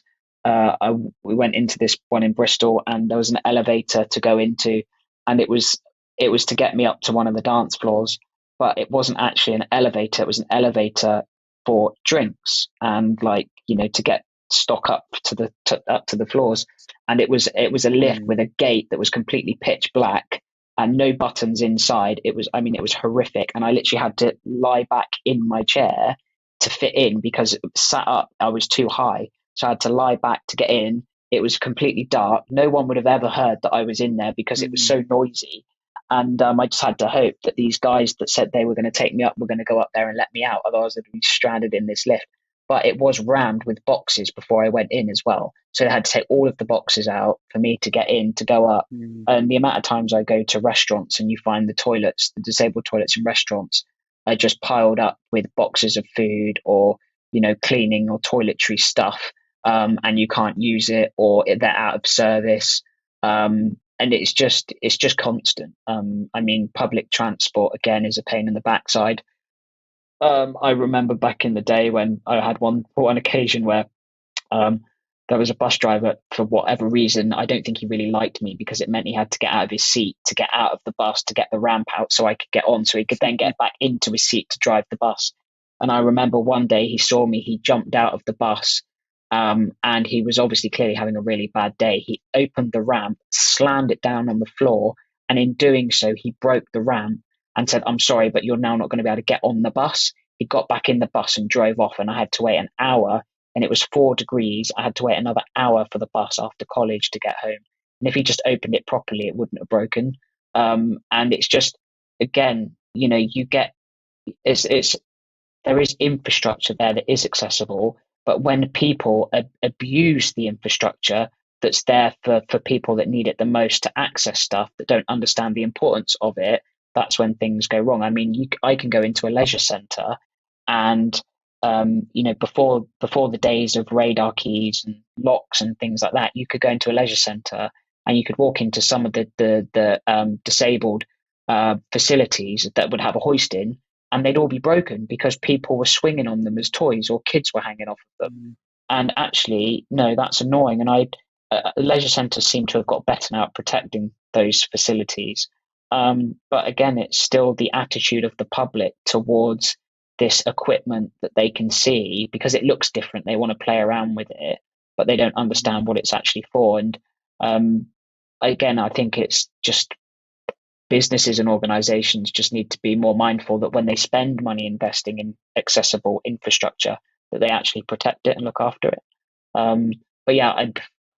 we went into this one in Bristol, and there was an elevator to go into, and it was to get me up to one of the dance floors, but it wasn't actually an elevator. It was an elevator for drinks and, like, to get stock up to the floors, and it was a lift with a gate that was completely pitch black and no buttons inside. It was, I mean, it was horrific. And I literally had to lie back in my chair to fit in because sat up, I was too high. So I had to lie back to get in. It was completely dark. No one would have ever heard that I was in there because it was so noisy. And I just had to hope that these guys that said they were going to take me up were going to go up there and let me out. Otherwise, I'd be stranded in this lift. But it was rammed with boxes before I went in as well. So I had to take all of the boxes out for me to get in, to go up. And the amount of times I go to restaurants and you find the toilets, the disabled toilets in restaurants, are just piled up with boxes of food or, cleaning or toiletry stuff, and you can't use it, or they're out of service. And it's just constant. I mean, public transport again is a pain in the backside. I remember back in the day when I had one occasion where there was a bus driver, for whatever reason. I don't think he really liked me because it meant he had to get out of his seat to get out of the bus to get the ramp out so I could get on, so he could then get back into his seat to drive the bus. And I remember one day he saw me, he jumped out of the bus, and he was obviously clearly having a really bad day. He opened the ramp, slammed it down on the floor, and in doing so, he broke the ramp and said, "I'm sorry, but you're now not going to be able to get on the bus." He got back in the bus and drove off, and I had to wait an hour, and it was 4 degrees. I had to wait another hour for the bus after college to get home. And if he just opened it properly, it wouldn't have broken. And it's just, again, you get, it's there is infrastructure there that is accessible, but when people abuse the infrastructure that's there for people that need it the most to access stuff, that don't understand the importance of it, that's when things go wrong. I mean, I can go into a leisure centre and before the days of radar keys and locks and things like that, you could go into a leisure centre and you could walk into some of the disabled facilities that would have a hoist in, and they'd all be broken because people were swinging on them as toys or kids were hanging off of them. And actually, no, that's annoying. And leisure centres seem to have got better now at protecting those facilities. But again, it's still the attitude of the public towards this equipment that they can see because it looks different. They want to play around with it, but they don't understand what it's actually for. And again, I think it's just businesses and organizations just need to be more mindful that when they spend money investing in accessible infrastructure, that they actually protect it and look after it. But yeah, I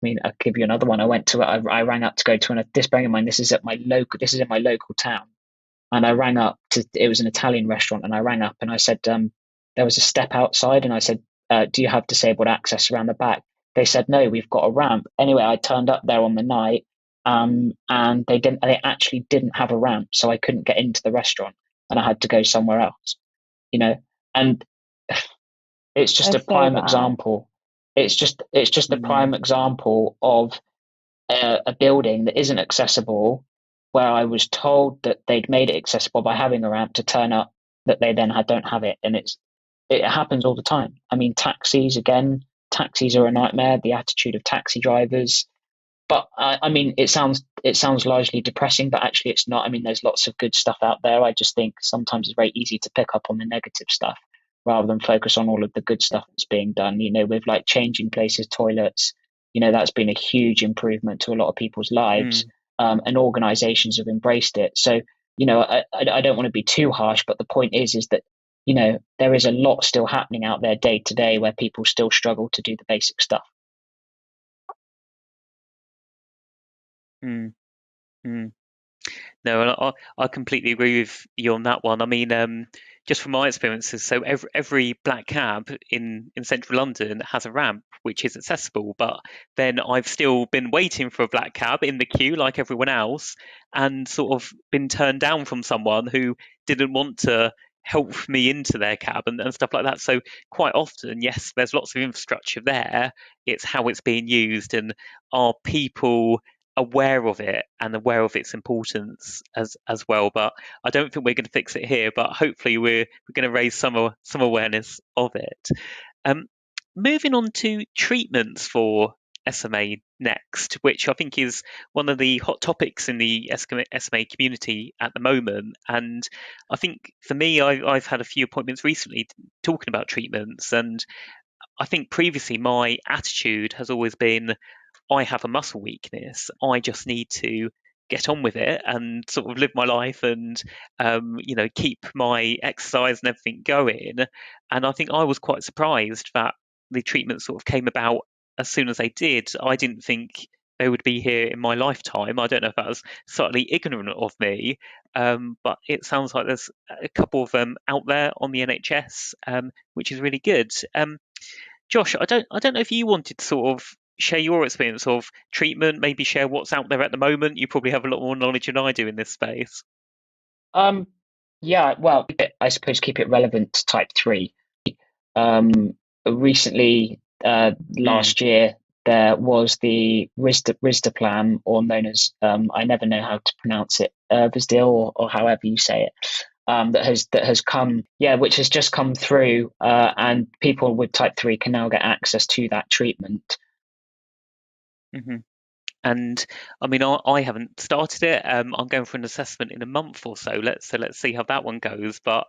mean, I'll give you another one. I rang up to go to this. Bearing in mind, this is in my local town, and I rang up it was an Italian restaurant, and I rang up and I said, there was a step outside, and I said, do you have disabled access around the back? They said, no, we've got a ramp. Anyway, I turned up there on the night, and they actually didn't have a ramp, so I couldn't get into the restaurant and I had to go somewhere else, and it's just That's a prime so bad. example. It's just a prime example of a building that isn't accessible, where I was told that they'd made it accessible by having a ramp, to turn up that they then don't have it. And it happens all the time. I mean, taxis are a nightmare, the attitude of taxi drivers. But I mean, it sounds largely depressing, but actually it's not. I mean, there's lots of good stuff out there. I just think sometimes it's very easy to pick up on the negative stuff. rather than focus on all of the good stuff that's being done. With like changing places, toilets, that's been a huge improvement to a lot of people's lives, Mm, and organizations have embraced it. So, I don't want to be too harsh, but the point is that, there is a lot still happening out there day to day where people still struggle to do the basic stuff. mm, mm. No, and I completely agree with you on that one. I mean, just from my experiences, so every black cab in central London has a ramp which is accessible, but then I've still been waiting for a black cab in the queue like everyone else, and sort of been turned down from someone who didn't want to help me into their cab and stuff like that. So quite often, yes, there's lots of infrastructure there. It's how it's being used, and are people aware of it and aware of its importance as well. But I don't think we're going to fix it here. But hopefully, we're going to raise some awareness of it. Um, Moving on to treatments for SMA next, which I think is one of the hot topics in the SMA community at the moment. And I think for me, I've had a few appointments recently talking about treatments, and I think previously my attitude has always been I have a muscle weakness. I just need to get on with it and sort of live my life and keep my exercise and everything going. And I think I was quite surprised that the treatment sort of came about as soon as they did. I didn't think they would be here in my lifetime. I don't know if that was slightly ignorant of me, but it sounds like there's a couple of them out there on the NHS, which is really good. Josh, I don't know if you wanted to sort of share your experience of treatment, maybe share what's out there at the moment. You probably have a lot more knowledge than I do in this space. Um, yeah, well, I suppose keep it relevant to type 3. Um, Recently, Mm, last year, there was the RISDA plan, or known as, I never know how to pronounce it, Visdil, or however you say it, that has come, yeah, which has just come through, and people with type 3 can now get access to that treatment. hmm And I mean, I haven't started it. I'm going for an assessment in a month or so. Let's see how that one goes. But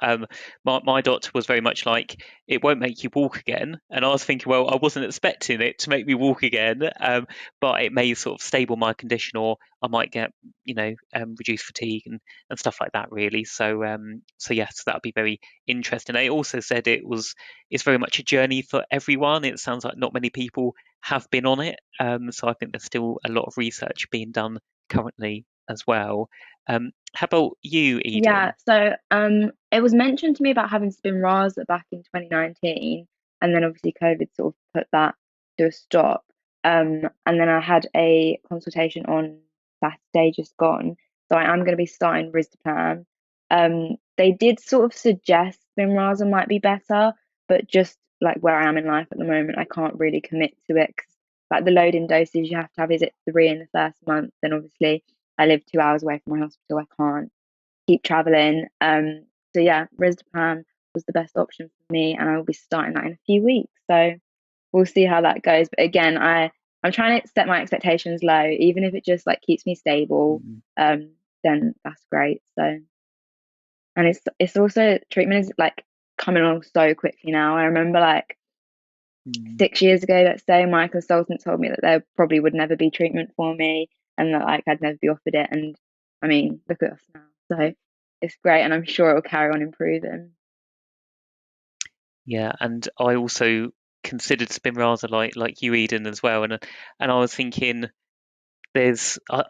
my doctor was very much like, it won't make you walk again. And I was thinking, well, I wasn't expecting it to make me walk again, but it may sort of stable my condition, or I might get reduced fatigue and stuff like that. Really. So yes, that would be very interesting. They also said it's very much a journey for everyone. It sounds like not many people have been on it. So I think there's still a lot of research being done currently as well. How about you, Yeah, Eden? so it was mentioned to me about having Spinraza back in 2019, and then obviously COVID sort of put that to a stop. And then I had a consultation on Saturday just gone, so I am going to be starting Risdiplam. They did sort of suggest Spinraza might be better, but just like where I am in life at the moment, I can't really commit to it 'cause like the loading doses you have to have is it 3 in the first month, and obviously I live 2 hours away from my hospital. I can't keep traveling. So yeah, Risdiplam was the best option for me, and I will be starting that in a few weeks. So we'll see how that goes. But again, I'm trying to set my expectations low, even if it just like keeps me stable. Mm, Then that's great. So and it's also treatment is like coming along so quickly now. I remember like mm. 6 years ago, let's say, my consultant told me that there probably would never be treatment for me and that like I'd never be offered it. And I mean, look at us now. So it's great, and I'm sure it will carry on improving. Yeah, and I also considered Spinraza like you, Eden, as well. And I was thinking I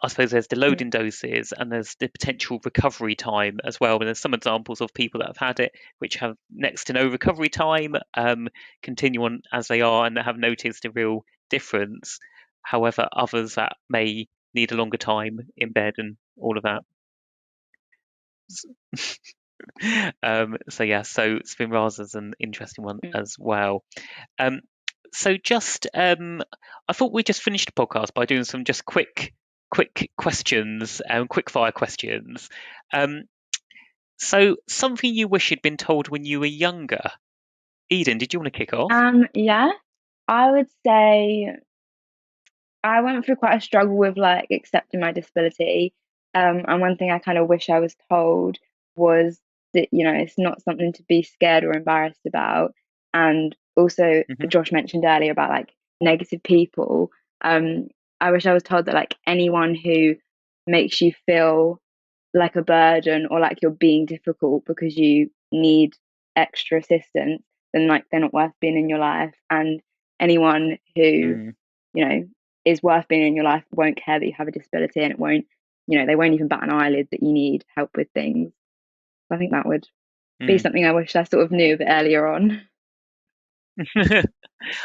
suppose there's the Mm. loading doses and there's the potential recovery time as well. And there's some examples of people that have had it which have next to no recovery time, continue on as they are and have noticed a real difference. However, others that may need a longer time in bed and all of that. So yeah, so Spinraza's an interesting one Mm. as well. Um, so just I thought we'd just finish the podcast by doing some just quick questions, quick fire questions. Um, so something you wish you'd been told when you were younger. Eden, did you want to kick off? Yeah, I would say I went through quite a struggle with like accepting my disability. And one thing I kind of wish I was told was it's not something to be scared or embarrassed about. And also, Josh mentioned earlier about like negative people. I wish I was told that like anyone who makes you feel like a burden or like you're being difficult because you need extra assistance, then like they're not worth being in your life. And anyone who is worth being in your life won't care that you have a disability, and they won't even bat an eyelid that you need help with things. So I think that would be something I wish I sort of knew a bit earlier on.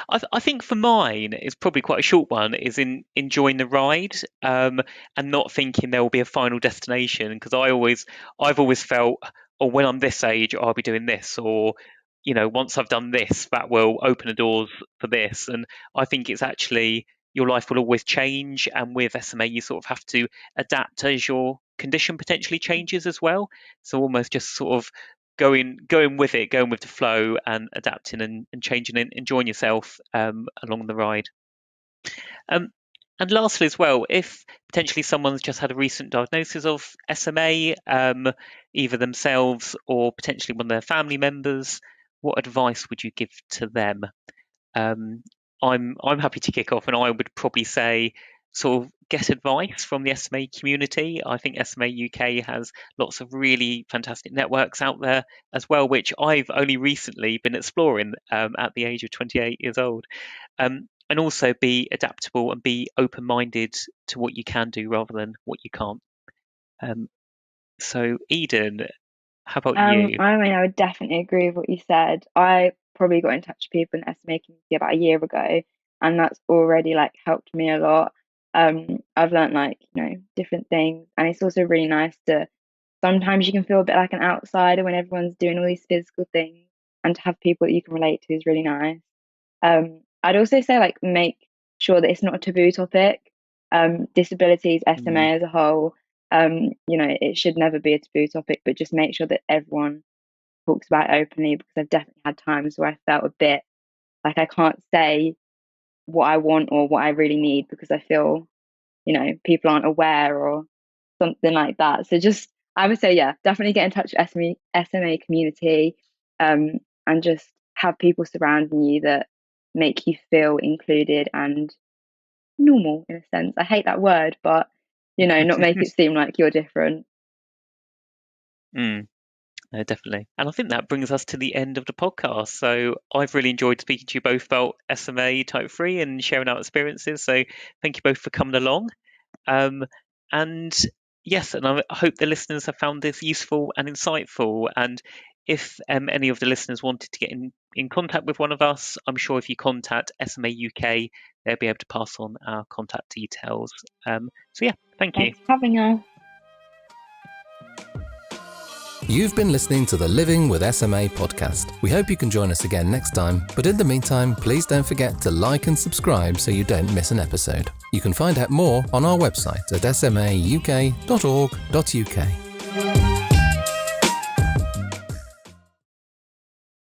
I think for mine, it's probably quite a short one, is in enjoying the ride, and not thinking there will be a final destination. Because I've always felt, oh, when I'm this age, I'll be doing this, or once I've done this, that will open the doors for this. And I think it's actually your life will always change, and with SMA, you sort of have to adapt as your condition potentially changes as well. So almost just sort of going with it, going with the flow, and adapting and changing and enjoying yourself along the ride. And lastly as well, if potentially someone's just had a recent diagnosis of SMA, either themselves or potentially one of their family members, what advice would you give to them? I'm happy to kick off, and I would probably say sort of get advice from the SMA community. I think SMA UK has lots of really fantastic networks out there as well, which I've only recently been exploring at the age of 28 years old. And also be adaptable and be open-minded to what you can do rather than what you can't. So Eden, how about you? I mean, I would definitely agree with what you said. I probably got in touch with people in the SMA community about a year ago, and that's already like helped me a lot. I've learned like different things, and it's also really nice to sometimes you can feel a bit like an outsider when everyone's doing all these physical things, and to have people that you can relate to is really nice. I'd also say like make sure that it's not a taboo topic. Disabilities, SMA as a whole, it should never be a taboo topic, but just make sure that everyone talks about it openly, because I've definitely had times where I felt a bit like I can't say what I want or what I really need because I feel, people aren't aware or something like that. So just, I would say, yeah, definitely get in touch with SMA community, and just have people surrounding you that make you feel included and normal in a sense. I hate that word, but not make it seem like you're different. No, definitely. And I think that brings us to the end of the podcast. So I've really enjoyed speaking to you both about SMA Type 3 and sharing our experiences. So thank you both for coming along. And yes, and I hope the listeners have found this useful and insightful. And if any of the listeners wanted to get in contact with one of us, I'm sure if you contact SMA UK, they'll be able to pass on our contact details. So yeah, thank you. Thanks for having us. You've been listening to the Living with SMA podcast. We hope you can join us again next time, but in the meantime, please don't forget to like and subscribe so you don't miss an episode. You can find out more on our website at smauk.org.uk.